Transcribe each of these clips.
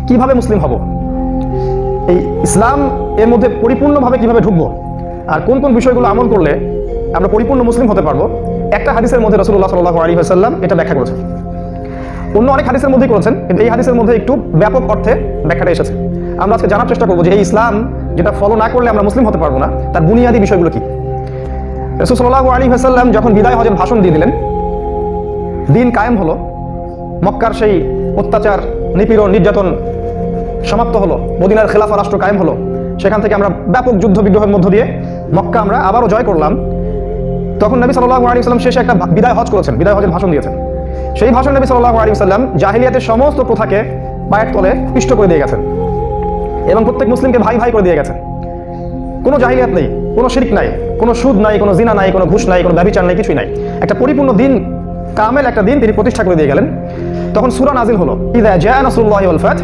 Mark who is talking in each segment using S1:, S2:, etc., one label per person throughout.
S1: কিভাবে মুসলিম হব, এই ইসলাম এর মধ্যে পরিপূর্ণভাবে কিভাবে ঢুকবো, আর কোন কোন বিষয়গুলো আমল করলে আমরা পরিপূর্ণ মুসলিম হতে পারবো, একটা হাদিসের মধ্যে রাসূলুল্লাহ সাল্লাল্লাহু আলাইহি ওয়াসাল্লাম এটা ব্যাখ্যা করেছেন। অন্য অনেক হাদিসের মধ্যেই করেছেন, কিন্তু এই হাদিসের মধ্যে একটু ব্যাপক অর্থে ব্যাখ্যাটা এসেছে। আমরা আজকে জানার চেষ্টা করবো যে এই ইসলাম যেটা ফলো না করলে আমরা মুসলিম হতে পারবো না, তার বুনিয়াদি বিষয়গুলো কি। রাসূল সাল্লাল্লাহু আলাইহি ওয়াসাল্লাম যখন বিদায় হজের ভাষণ দিয়ে দিলেন, দিন কায়েম হলো, মক্কার সেই অত্যাচার, নিপীড়ন, নির্যাতন সমাপ্ত হলো, মদিনার খেলাফা রাষ্ট্র কায়েম হলো, সেখান থেকে আমরা ব্যাপক যুদ্ধ বিগ্রহের মধ্য দিয়ে মক্কা আমরা আবারও জয় করলাম। তখন নবী সাল্লাল্লাহু আলাইহি ওয়াসাল্লাম শেষে একটা বিদায় হজ করেছেন, বিদায় হজের ভাষণ দিয়েছেন। সেই ভাষণ নবী সাল্লাল্লাহু আলাইহি ওয়াসাল্লাম জাহিলিয়াতের সমস্ত প্রথাকে পায়ের তলে পিষ্ট করে দিয়ে গেছেন এবং প্রত্যেক মুসলিমকে ভাই ভাই করে দিয়ে গেছেন। কোনো জাহিলিয়াত নেই, কোনো শিরক নাই, কোনো সুদ নাই, কোনো জিনা নাই, কোনো ঘুষ নাই, কোনো ব্যভিচার নাই, কিছুই নাই। একটা পরিপূর্ণ দিন, কামেল একটা দিন তিনি প্রতিষ্ঠা করে দিয়ে গেলেন। তখন সূরা নাজিল হলো, ইযা জাআ নাসরুল্লাহি ওয়াল ফাth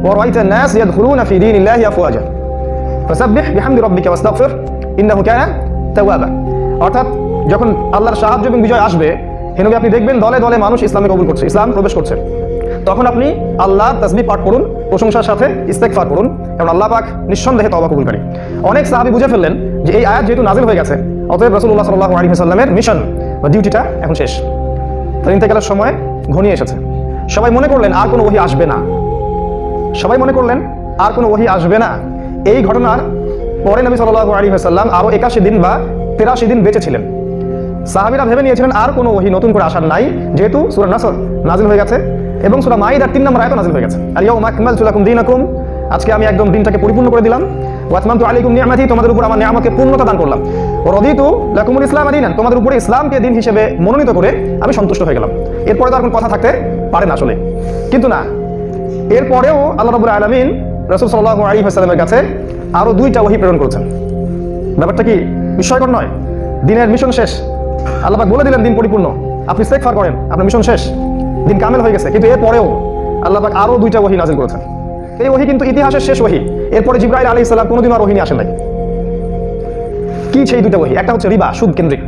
S1: ওয়া রাআইতান নাস ইয়াদখুলুনা ফি দীনিল্লাহি আফওয়াজা ফাসাব্বিহ বিহামদি রাব্বিকা ওয়াস্তাগফির ইন্নাহু কানা তাওয়াবা। অর্থাৎ যখন আল্লাহর সাহায্য এবং বিজয় আসবে, হে নবী আপনি দেখবেন দলে দলে মানুষ ইসলামে কবুল করছে, ইসলাম প্রবেশ করছে। তখন আপনি আল্লাহর তাসবিহ পাঠ করুন, প্রশংসার সাথে ইস্তেগফার করুন, কারণ আল্লাহ পাক নিঃসন্দেহে তওবা কবুলকারী। অনেক সাহাবী বুঝে ফেললেন যে এই আয়াত যেহেতু নাজিল হয়ে গেছে, অতএব রাসূলুল্লাহ সাল্লাল্লাহু আলাইহি ওয়াসাল্লামের মিশন বা ডিউটিটা এখন শেষ, তার ইন্তেকালের সময় ঘনিয়ে এসেছে। সবাই মনে করলেন আর কোনো ওহী আসবে না, সবাই মনে করলেন আর কোনো ওহী আসবে না। এই ঘটনার পরে নবী সাল্লাল্লাহু আলাইহি ওয়াসাল্লাম আরো 81 দিন বা 83 দিন বেঁচে ছিলেন। সাহাবীরা ভেবে নিয়েছিলেন আর কোনো ওহী নতুন করে আসার নাই, যেহেতু সূরা নাসর নাজিল হয়ে গেছে এবং সূরা মাইদার 3 নম্বর আয়াত নাজিল হয়ে গেছে, আল ইয়াউমা আকমালতু লাকুম দীনাকুম, আজকে আমি একদম দিনটাকে পরিপূর্ণ করে দিলাম। ওয়া আতমামতু আলাইকুম নি'মাতি, তোমাদের উপর আমার নিয়ামতকে পূর্ণতা দান করলাম। ওয়া রাদিতু লাকুমুল ইসলাম দীনান, তোমাদের উপরে ইসলামকে দিন হিসেবে মনোনীত করে আমি সন্তুষ্ট হয়ে গেলাম। এরপরে তো আর কোনো কথা থাকতে পারে না আসলে। কিন্তু না, এরপরেও আল্লাহ রাব্বুল আলামিন রাসূল সাল্লাল্লাহু আলাইহি ওয়াসাল্লামের কাছে আরো 2টা ওহী প্রেরণ করেছেন। ব্যাপারটা কি বিস্ময়কর নয়? দিনের মিশন শেষ, আল্লাহ পাক বলে দিলেন দিন পরিপূর্ণ, আপনি ইস্তেগফার করেন, আপনার মিশন শেষ, দিন কামেল হয়ে গেছে। কিন্তু এরপরেও আল্লাহ পাক আরো 2টা ওহী নাযিল করেছেন। এই ওহী কিন্তু ইতিহাসের শেষ ওহী। এরপরে জিবরাইল আলাইহিস সালাম কোনোদিন আর ওহী নিয়ে আসেন নাই। কি সেই 2টা ওহী? একটা হচ্ছে রিবা, সুদ কেন্দ্রিক।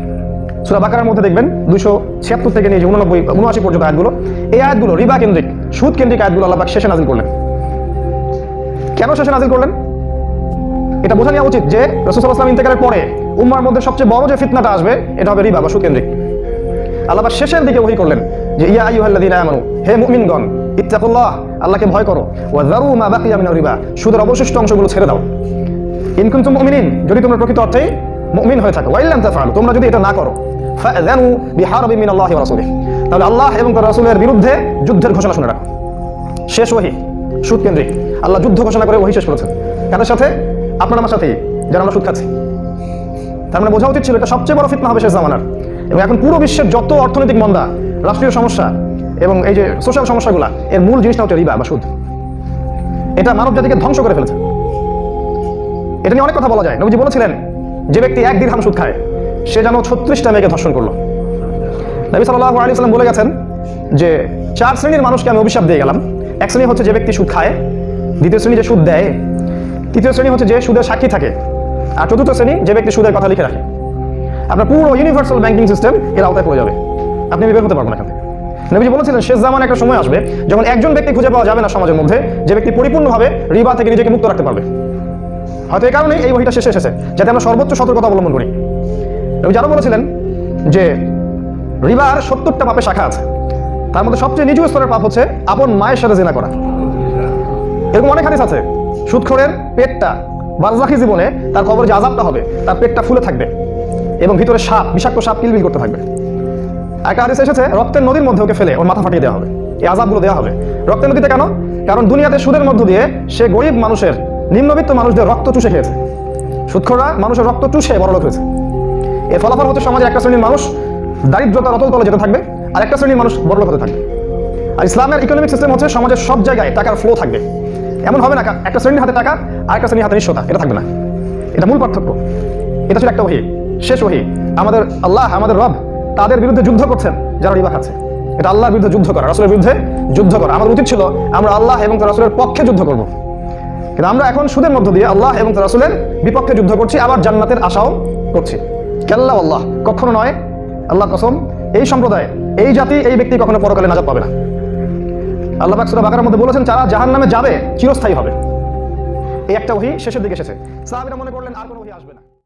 S1: সূরা বাকারার মধ্যে দেখবেন 276 থেকে নিয়ে 89 79 পর্যন্ত আয়াতগুলো, এই আয়াতগুলো রিবা কেন্দ্রিক, সুদ কেন্দ্রিক আয়াতগুলো আল্লাহ পাক শেষে নাযিল করলেন। কেন শেষে নাযিল করলেন? এটা বোঝা নেওয়া উচিত যে রাসূল সাল্লাল্লাহু আলাইহি ওয়াসাল্লাম ইন্তেকালের পরে উম্মাহর মধ্যে সবচেয়ে বড় যে ফিতনাটা আসবে এটা হবে রিবা বা সুদ কেন্দ্রিক। আল্লাহ পাক শেষের দিকে ওহী করলেন যে ইয়া আইয়ুহাল্লাযীনা আমানু, হে মুমিনগণ, ইত্তাকুল্লাহ, আল্লাহকে ভয় করো, ওয়া যারু মা বাকিয়া মিনার রিবা, সুদের অবশিষ্ট অংশগুলো ছেড়ে দাও। ইন কুনতুম মুমিনিন, যদি তোমরা প্রকৃত অর্থেই মুমিন হয়ে থাকো, ওয়া ইল্লাম তাফআলু, তোমরা যদি এটা না করো, ফাযানু বিহারবিন মিনাল্লাহি ওয়া রাসূলিহি, তাহলে আল্লাহ এবং তার রাসূলের বিরুদ্ধে যুদ্ধের ঘোষণা শুনে রাখো। শেষ ওহী সুদ কেন্দ্রিক, আল্লাহ যুদ্ধ ঘোষণা করে ওহী শেষ করেছেন। কাদের সাথে? আপনার আমার সাথেই, যারা আমরা সুদ খাচ্ছি। তার মানে বোঝা উচিত ছিল এটা সবচেয়ে বড় ফিতনা হবে শেষ জামানার। এবং এখন পুরো বিশ্বের যত অর্থনৈতিক মন্দা, রাষ্ট্রীয় সমস্যা এবং এই যে সোশ্যাল সমস্যাগুলো, এর মূল জিনিসটা হচ্ছে রিবা বা সুদ। এটা মানব জাতিকে ধ্বংস করে ফেলেছে। এটা নিয়ে অনেক কথা বলা যায়। নবীজি বলেছিলেন যে ব্যক্তি 1 দিরহাম সুদ খায় সে যেন 36টা মেয়েকে ধর্ষণ করলো। নবী সাল্লাল্লাহু আলাইহি ওয়াসাল্লাম বলে গেছেন যে 4 শ্রেণীর মানুষকে আমি অভিশাপ দিয়ে গেলাম। এক শ্রেণী হচ্ছে যে ব্যক্তি সুদ খায়, দ্বিতীয় শ্রেণী যে সুদ দেয়, তৃতীয় শ্রেণী হচ্ছে যে সুদের সাক্ষী থাকে, আর চতুর্থ শ্রেণী যে ব্যক্তি সুদের কথা লিখে রাখে। আপনার পুরো ইউনিভার্সাল ব্যাংকিং সিস্টেম এর আওতায় পড়ে যাবে, আপনি বের হতে পারবেন না এখান থেকে। নবীজি বলেছিলেন শেষ জামানে একটা সময় আসবে যখন একজন ব্যক্তি খুঁজে পাওয়া যাবে না সমাজের মধ্যে যে ব্যক্তি পরিপূর্ণভাবে রিবা থেকে নিজেকে মুক্ত রাখতে পারবে। হয়তো এই কারণেই এই ওহীটা শেষে এসেছে, যাতে আমরা সর্বোচ্চ সতর্কতা অবলম্বন করি। নবীজি আরো বলেছিলেন যে রিবার 70টা পাপের শাখা আছে, তার মধ্যে সবচেয়ে নিচু স্তরের পাপ হচ্ছে আপন মায়ের সাথে জিনা করা। এরকম অনেক হাদিস আছে, সুদখোরের পেটটা বারজাখী জীবনে তার কবরে যে আযাবটা হবে, তার পেটটা ফুলে থাকবে এবং ভিতরে সাপ, বিষাক্ত সাপ কিলবিল করতে থাকবে। একটা হাদিস এসেছে রক্তের নদীর মধ্যে ওকে ফেলে ওর মাথা ফাটিয়ে দেওয়া হবে, এই আযাবগুলো দেওয়া হবে। রক্তের নদীতে কেন? কারণ দুনিয়াতে সুদের মধ্য দিয়ে সে গরিব মানুষের, নিম্নবিত্ত মানুষদের রক্ত চুষে খেয়েছে। সুদখোররা মানুষের রক্ত চুষে বড়লোক হয়েছে। এর ফলাফল হচ্ছে সমাজে একটা শ্রেণীর মানুষ দারিদ্রতার অতল তলে যেতে থাকবে, আর একটা শ্রেণীর মানুষ বড়লোক হতে থাকবে। আর ইসলামের ইকোনমিক সিস্টেম হচ্ছে সমাজের সব জায়গায় টাকার ফ্লো থাকবে। এমন হবে না একটা শ্রেণীর হাতে টাকা আর একটা শ্রেণীর হাতে নিঃস্বতা, এটা থাকবে না। এটা মূল পার্থক্য। এটা ছিল একটা ওহী, শেষ ওহী। আমাদের আল্লাহ, আমাদের রব তাদের বিরুদ্ধে যুদ্ধ করছেন যারা রিবা খাচ্ছে। এটা আল্লাহর বিরুদ্ধে যুদ্ধ করা, রাসূলের বিরুদ্ধে যুদ্ধ করা। আমাদের উচিত ছিল আমরা আল্লাহ এবং তার রাসূলের পক্ষে যুদ্ধ করব, কিন্তু আমরা এখন সুদের মধ্য দিয়ে আল্লাহ এবং তার রাসূলের বিপক্ষে যুদ্ধ করছি, আবার জান্নাতের আশাও করছি। কাল্লা আল্লাহ, কখনো নয়, আল্লাহর কসম, এই সম্প্রদায়, এই জাতি, এই ব্যক্তি কখনো পরকালে নাজাত পাবে না। আল্লাহ পাক সূরা বাকারার মধ্যে বলেছেন যারা জাহান্নামে যাবে চিরস্থায়ী হবে। এই একটা ওহী শেষের দিকে এসেছে। সাহাবীরা মনে করলেন আর কোনো ওহী আসবে না।